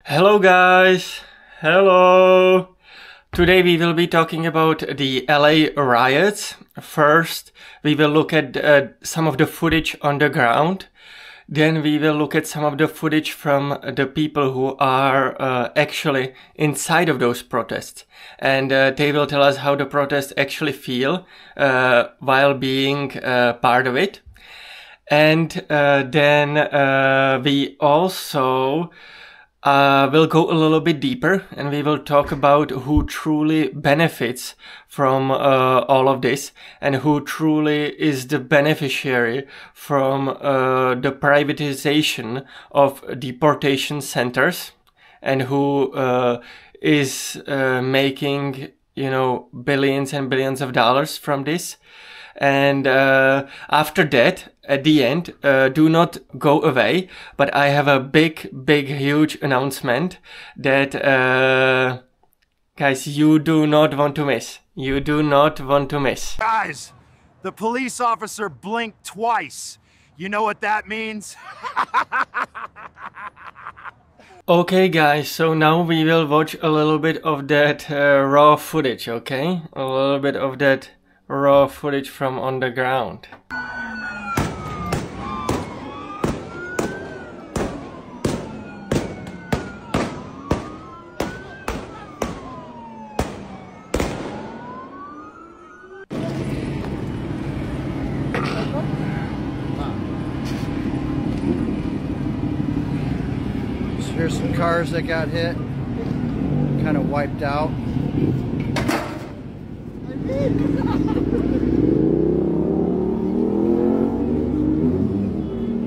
Hello guys, hello! Today we will be talking about the LA riots. First, we will look at some of the footage on the ground. Then we will look at some of the footage from the people who are actually inside of those protests. And they will tell us how the protests actually feel while being part of it. And then we also we'll go a little bit deeper and we will talk about who truly benefits from all of this and who truly is the beneficiary from the privatization of deportation centers and who is making, billions and billions of dollars from this. And after that, at the end, do not go away, but I have a big, huge announcement that, guys, you do not want to miss. You do not want to miss. Guys, the police officer blinked twice. You know what that means? Okay, guys, so now we will watch a little bit of that raw footage, okay? A little bit of that raw footage from on the ground. Here's some cars that got hit, kind of wiped out.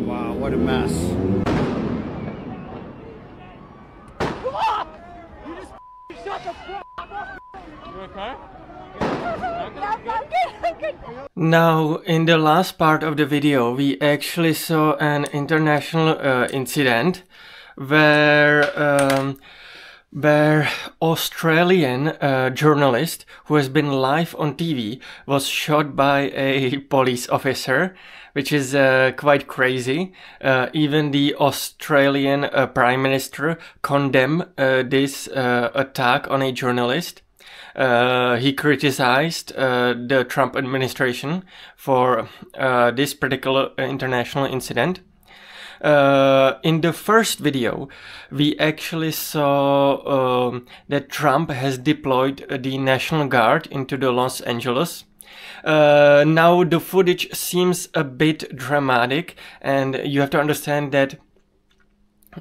Wow, what a mess. You just shut the fuck up. You okay? Now, in the last part of the video, we actually saw an international incident where Australian journalist who has been live on TV was shot by a police officer, which is quite crazy. Even the Australian Prime Minister condemned this attack on a journalist. He criticized the Trump administration for this particular international incident. In the first video, we actually saw that Trump has deployed the National Guard into the Los Angeles. Now the footage seems a bit dramatic, and you have to understand that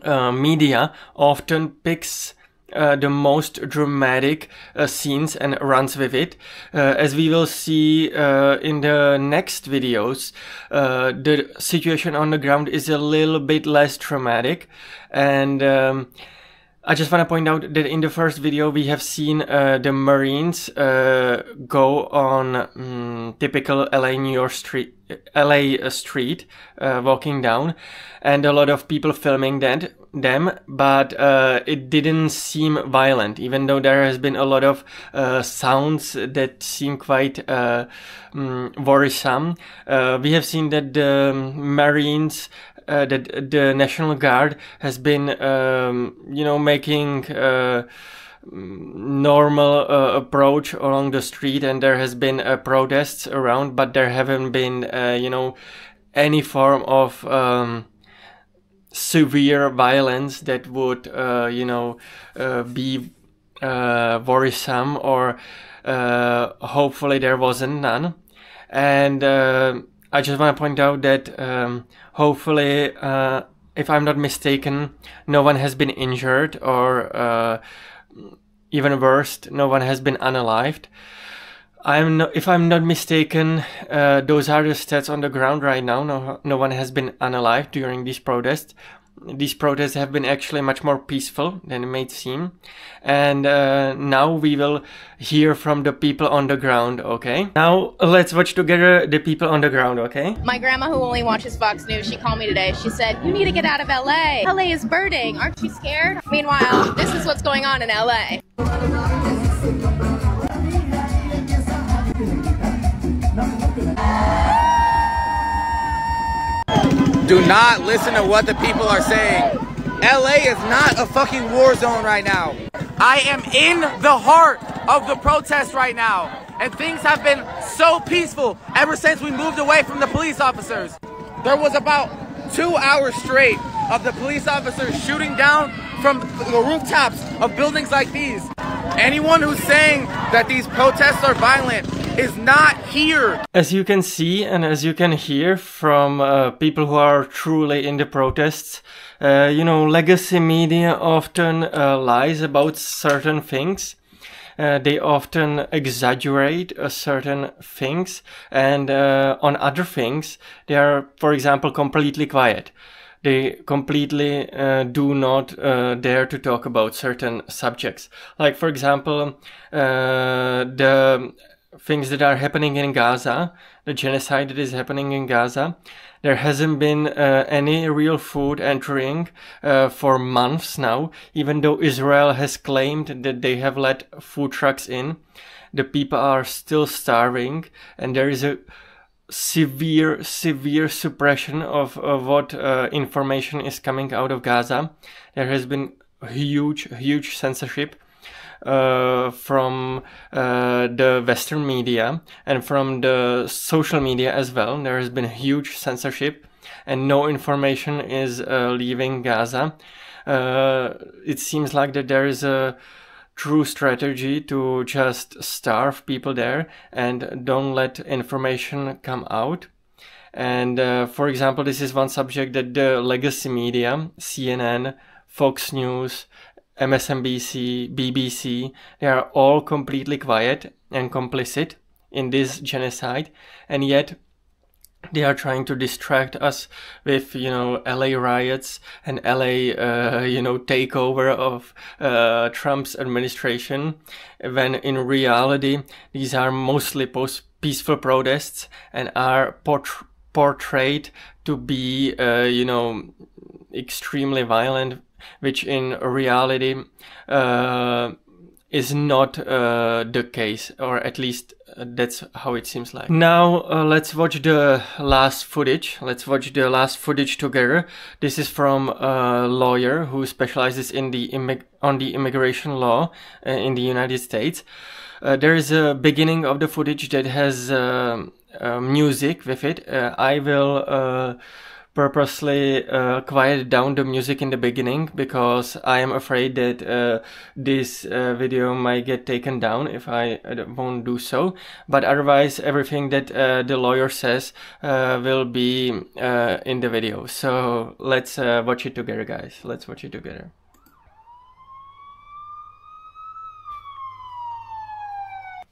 media often picks the most dramatic scenes and runs with it. As we will see in the next videos, the situation on the ground is a little bit less dramatic. And I just want to point out that in the first video we have seen the Marines go on typical LA street, walking down, and a lot of people filming them, but it didn't seem violent, even though there has been a lot of sounds that seem quite worrisome. We have seen that the Marines, that the National Guard has been, making normal approach along the street, and there has been protests around, but there haven't been, any form of severe violence that would, be worrisome, or hopefully there wasn't none. And I just want to point out that hopefully, if I'm not mistaken, no one has been injured, or even worse, no one has been unalived. If I'm not mistaken, those are the stats on the ground right now. No one has been unalived during these protests. These protests have been actually much more peaceful than it may seem. And now we will hear from the people on the ground, okay? Now let's watch together the people on the ground, okay? My grandma, who only watches Fox News, she called me today. She said, "You need to get out of LA. LA is burning. Aren't you scared?" Meanwhile, this is what's going on in LA. Do not listen to what the people are saying. LA is not a fucking war zone right now. I am in the heart of the protest right now, and things have been so peaceful ever since we moved away from the police officers. There was about 2 hours straight of the police officers shooting down from the rooftops of buildings like these. Anyone who's saying that these protests are violent is not here. As you can see and as you can hear from people who are truly in the protests, you know, legacy media often lies about certain things. They often exaggerate certain things, and on other things they are, for example, completely quiet. They completely do not dare to talk about certain subjects. Like, for example, the things that are happening in Gaza, the genocide that is happening in Gaza. There hasn't been any real food entering for months now, even though Israel has claimed that they have let food trucks in. The people are still starving, and there is a severe suppression of what information is coming out of Gaza. There has been huge censorship from the Western media and from the social media as well. There has been huge censorship, and no information is leaving Gaza. It seems like that there is a true strategy to just starve people there and don't let information come out. And for example, this is one subject that the legacy media, CNN, Fox News, MSNBC, BBC, they are all completely quiet and complicit in this genocide, and yet they are trying to distract us with, you know, LA riots and LA, you know, takeover of Trump's administration, when in reality these are mostly peaceful protests and are portrayed to be, you know, extremely violent, which in reality is not the case, or at least that's how it seems like. Now let's watch the last footage. Let's watch the last footage together. This is from a lawyer who specializes in on the immigration law in the United States. There is a beginning of the footage that has music with it. I will purposely quiet down the music in the beginning because I am afraid that this video might get taken down if I won't do so. But otherwise, everything that the lawyer says will be in the video. So let's watch it together, guys. Let's watch it together.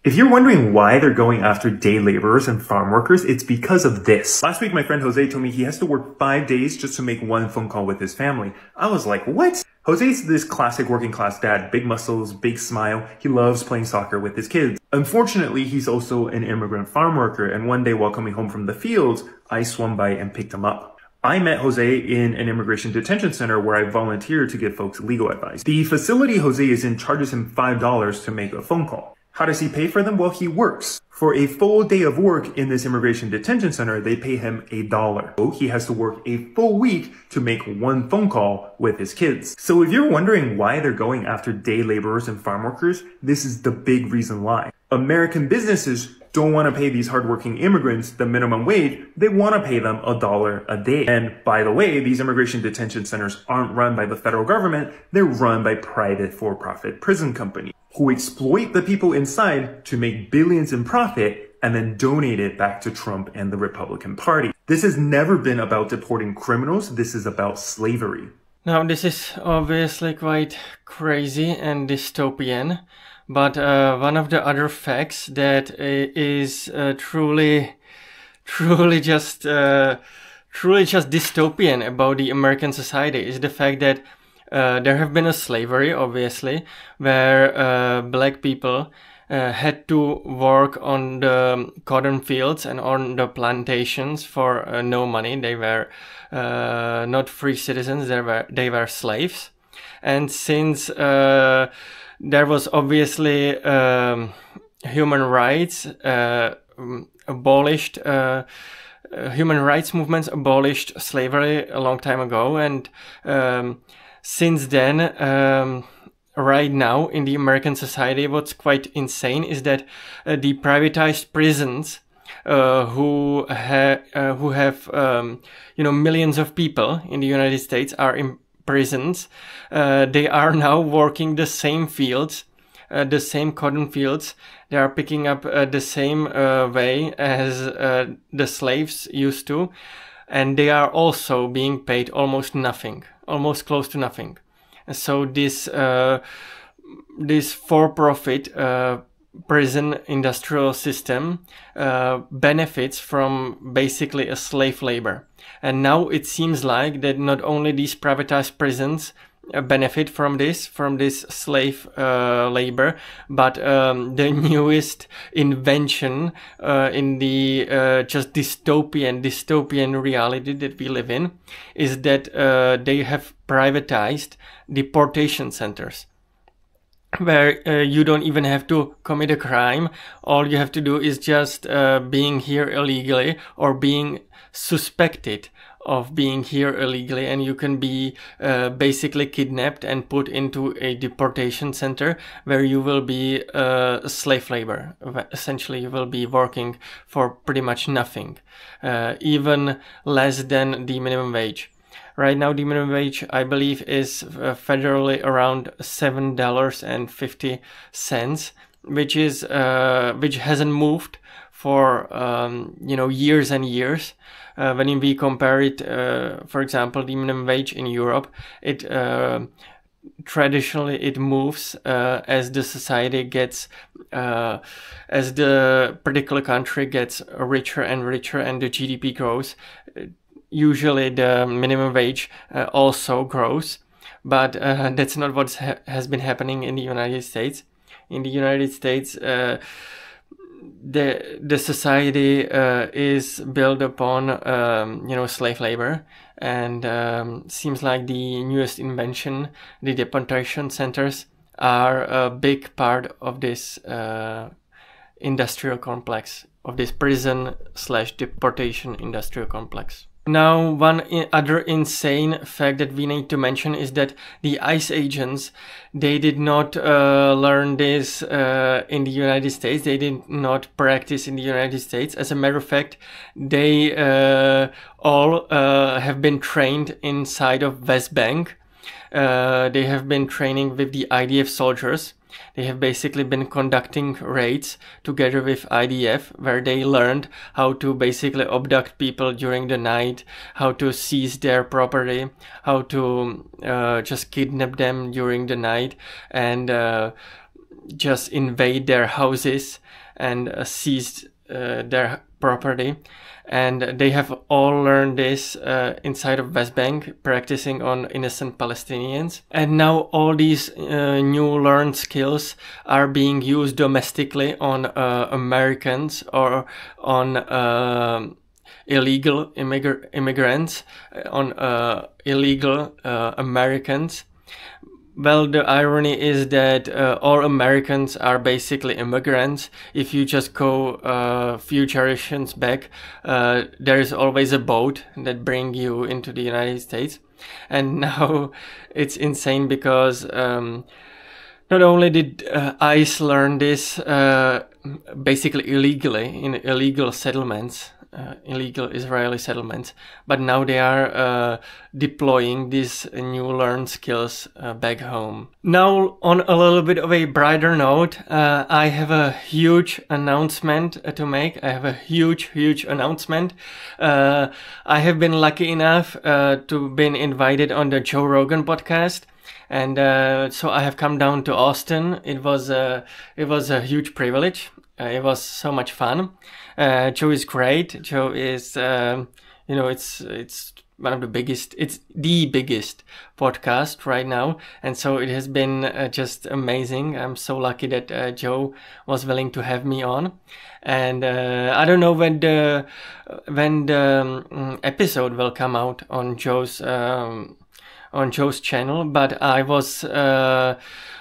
If you're wondering why they're going after day laborers and farm workers, it's because of this. Last week, my friend Jose told me he has to work 5 days just to make one phone call with his family. I was like, what? Jose's this classic working class dad, big muscles, big smile. He loves playing soccer with his kids. Unfortunately, he's also an immigrant farm worker, and one day while coming home from the fields, I swung by and picked him up. I met Jose in an immigration detention center where I volunteered to give folks legal advice. The facility Jose is in charges him $5 to make a phone call. How does he pay for them? Well, he works. For a full day of work in this immigration detention center, they pay him $1. So he has to work a full week to make one phone call with his kids. So if you're wondering why they're going after day laborers and farm workers, this is the big reason why. American businesses don't want to pay these hardworking immigrants the minimum wage. They want to pay them $1 a day. And by the way, these immigration detention centers aren't run by the federal government. They're run by private for-profit prison companies who exploit the people inside to make billions in profit and then donate it back to Trump and the Republican Party. This has never been about deporting criminals. This is about slavery. Now, this is obviously quite crazy and dystopian, but one of the other facts that is truly just dystopian about the American society is the fact that there have been a slavery, obviously, where black people had to work on the cotton fields and on the plantations for no money. They were not free citizens, they were slaves. And since there was obviously human rights abolished, human rights movements abolished slavery a long time ago, and since then, right now in the American society, what's quite insane is that the privatized prisons who have millions of people in the United States are in prisons. They are now working the same fields, the same cotton fields. They are picking up the same way as the slaves used to, and they are also being paid almost nothing, almost close to nothing. So this for-profit prison industrial system benefits from basically a slave labor. And now it seems like that not only these privatized prisons benefit from this slave labor, but the newest invention in the just dystopian reality that we live in is that they have privatized deportation centers, where you don't even have to commit a crime. All you have to do is just being here illegally or being suspected of being here illegally, and you can be basically kidnapped and put into a deportation center where you will be slave labor. Essentially, you will be working for pretty much nothing, even less than the minimum wage. Right now, the minimum wage, I believe, is federally around $7.50, which hasn't moved for years and years. When we compare it, for example, the minimum wage in Europe, it traditionally it moves as the society gets, as the particular country gets richer and richer, and the GDP grows. Usually the minimum wage also grows, but that's not what has been happening in the United States. In the United States, the society is built upon slave labor, and seems like the newest invention, the deportation centers, are a big part of this industrial complex, of this prison/deportation industrial complex. Now, one other insane fact that we need to mention is that the ICE agents, they did not learn this in the United States. They did not practice in the United States. As a matter of fact, they all have been trained inside of West Bank. They have been training with the IDF soldiers. They have basically been conducting raids together with IDF, where they learned how to basically abduct people during the night, how to seize their property, how to just kidnap them during the night, and just invade their houses and seize their property. And they have all learned this inside of West Bank, practicing on innocent Palestinians. And now all these new learned skills are being used domestically on Americans or on illegal immigrants, on illegal Americans. Well, the irony is that all Americans are basically immigrants. If you just go a few generations back, there is always a boat that brings you into the United States. And now it's insane because not only did ICE learn this basically illegally in illegal settlements, illegal Israeli settlements, but now they are deploying these new learned skills back home. Now, on a little bit of a brighter note, I have a huge announcement to make. I have a huge announcement. I have been lucky enough to been invited on the Joe Rogan podcast. And so I have come down to Austin. It was a huge privilege. It was so much fun. Joe is great. Joe is, it's one of the biggest, it's the biggest podcast right now. And so it has been just amazing. I'm so lucky that Joe was willing to have me on. And I don't know when the episode will come out on Joe's channel, but I was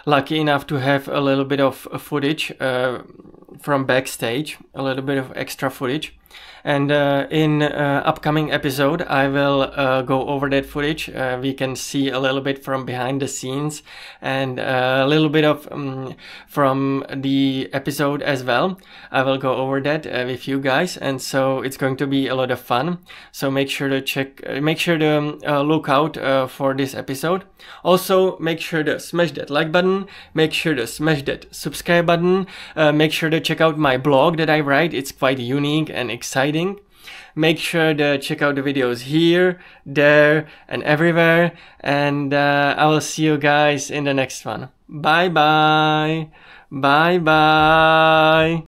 lucky enough to have a little bit of footage from backstage, a little bit of extra footage. And in upcoming episode, I will go over that footage. We can see a little bit from behind the scenes and a little bit of from the episode as well. I will go over that with you guys, and so it's going to be a lot of fun. So make sure to look out for this episode. Also, make sure to smash that like button. Make sure to smash that subscribe button. Make sure to check out my blog that I write. It's quite unique and exciting. Make sure to check out the videos here, there, and everywhere. And I will see you guys in the next one. Bye bye. Bye bye.